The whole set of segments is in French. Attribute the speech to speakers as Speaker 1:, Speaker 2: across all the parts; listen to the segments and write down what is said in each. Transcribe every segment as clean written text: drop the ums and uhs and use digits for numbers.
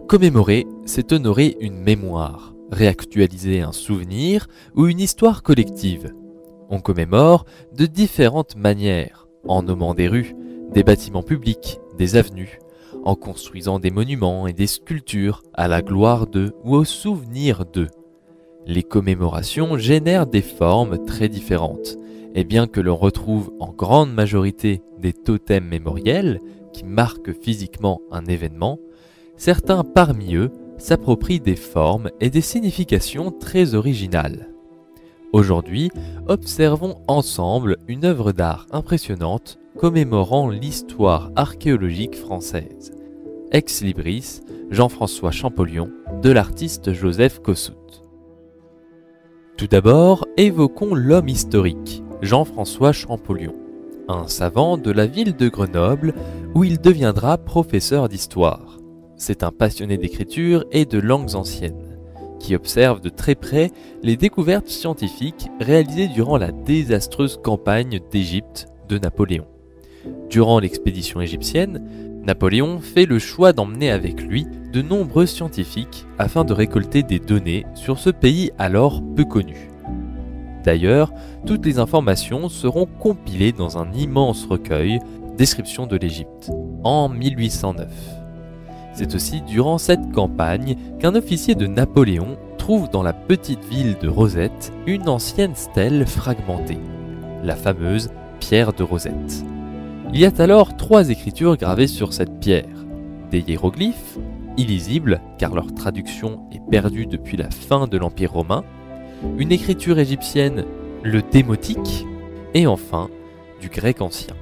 Speaker 1: Commémorer, c'est honorer une mémoire, réactualiser un souvenir ou une histoire collective. On commémore de différentes manières, en nommant des rues, des bâtiments publics, des avenues, en construisant des monuments et des sculptures à la gloire d'eux ou au souvenir d'eux. Les commémorations génèrent des formes très différentes, et bien que l'on retrouve en grande majorité des totems mémoriels qui marquent physiquement un événement, certains parmi eux s'approprient des formes et des significations très originales. Aujourd'hui, observons ensemble une œuvre d'art impressionnante commémorant l'histoire archéologique française. Ex Libris, Jean-François Champollion, de l'artiste Joseph Kossuth. Tout d'abord, évoquons l'homme historique, Jean-François Champollion, un savant de la ville de Grenoble où il deviendra professeur d'histoire. C'est un passionné d'écriture et de langues anciennes, qui observe de très près les découvertes scientifiques réalisées durant la désastreuse campagne d'Égypte de Napoléon. Durant l'expédition égyptienne, Napoléon fait le choix d'emmener avec lui de nombreux scientifiques afin de récolter des données sur ce pays alors peu connu. D'ailleurs, toutes les informations seront compilées dans un immense recueil, Description de l'Égypte, en 1809. C'est aussi durant cette campagne qu'un officier de Napoléon trouve dans la petite ville de Rosette une ancienne stèle fragmentée, la fameuse pierre de Rosette. Il y a alors 3 écritures gravées sur cette pierre, des hiéroglyphes, illisibles car leur traduction est perdue depuis la fin de l'Empire romain, une écriture égyptienne, le démotique, et enfin du grec ancien.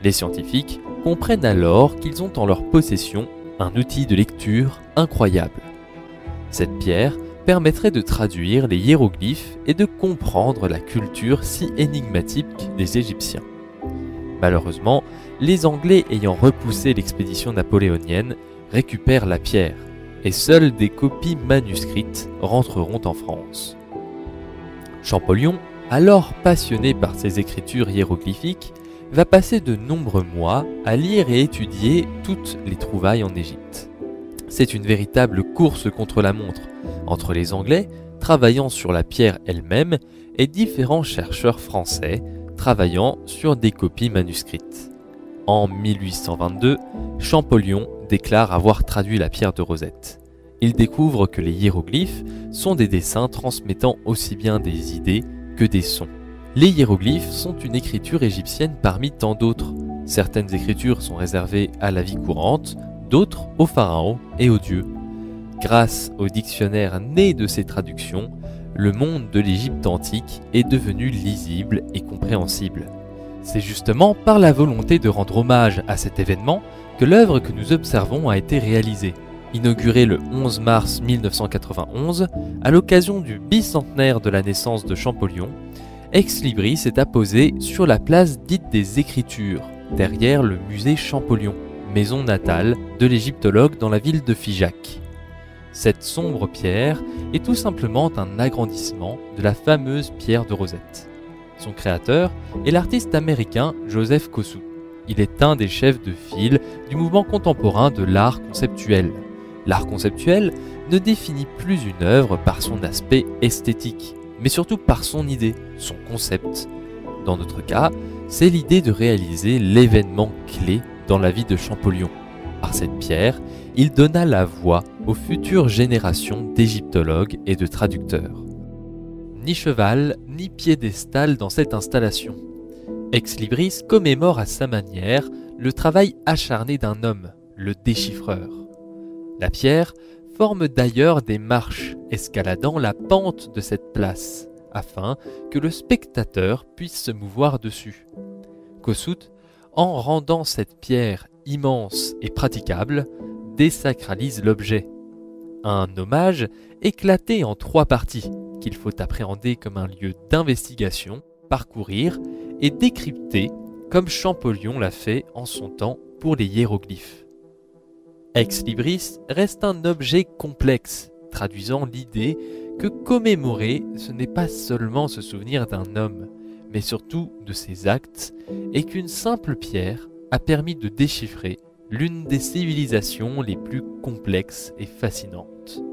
Speaker 1: Les scientifiques comprennent alors qu'ils ont en leur possession un outil de lecture incroyable. Cette pierre permettrait de traduire les hiéroglyphes et de comprendre la culture si énigmatique des Égyptiens. Malheureusement, les Anglais ayant repoussé l'expédition napoléonienne récupèrent la pierre, et seules des copies manuscrites rentreront en France. Champollion, alors passionné par ces écritures hiéroglyphiques, va passer de nombreux mois à lire et étudier toutes les trouvailles en Égypte. C'est une véritable course contre la montre, entre les Anglais, travaillant sur la pierre elle-même, et différents chercheurs français, travaillant sur des copies manuscrites. En 1822, Champollion déclare avoir traduit la pierre de Rosette. Il découvre que les hiéroglyphes sont des dessins transmettant aussi bien des idées que des sons. Les hiéroglyphes sont une écriture égyptienne parmi tant d'autres. Certaines écritures sont réservées à la vie courante, d'autres aux pharaons et aux dieux. Grâce au dictionnaire né de ces traductions, le monde de l'Égypte antique est devenu lisible et compréhensible. C'est justement par la volonté de rendre hommage à cet événement que l'œuvre que nous observons a été réalisée. Inaugurée le 11 mars 1991, à l'occasion du bicentenaire de la naissance de Champollion, Ex Libris est apposée sur la place dite des Écritures, derrière le musée Champollion, maison natale de l'égyptologue dans la ville de Figeac. Cette sombre pierre est tout simplement un agrandissement de la fameuse pierre de Rosette. Son créateur est l'artiste américain Joseph Kossuth. Il est un des chefs de file du mouvement contemporain de l'art conceptuel. L'art conceptuel ne définit plus une œuvre par son aspect esthétique, mais surtout par son idée, son concept. Dans notre cas, c'est l'idée de réaliser l'événement clé dans la vie de Champollion. Par cette pierre, il donna la voix aux futures générations d'égyptologues et de traducteurs. Ni cheval, ni piédestal dans cette installation. Ex Libris commémore à sa manière le travail acharné d'un homme, le déchiffreur. La pierre forme d'ailleurs des marches escaladant la pente de cette place, afin que le spectateur puisse se mouvoir dessus. Kossuth, en rendant cette pierre immense et praticable, désacralise l'objet. Un hommage éclaté en 3 parties, qu'il faut appréhender comme un lieu d'investigation, parcourir et décrypter, comme Champollion l'a fait en son temps pour les hiéroglyphes. Ex Libris reste un objet complexe, traduisant l'idée que commémorer, ce n'est pas seulement se souvenir d'un homme, mais surtout de ses actes, et qu'une simple pierre a permis de déchiffrer l'une des civilisations les plus complexes et fascinantes.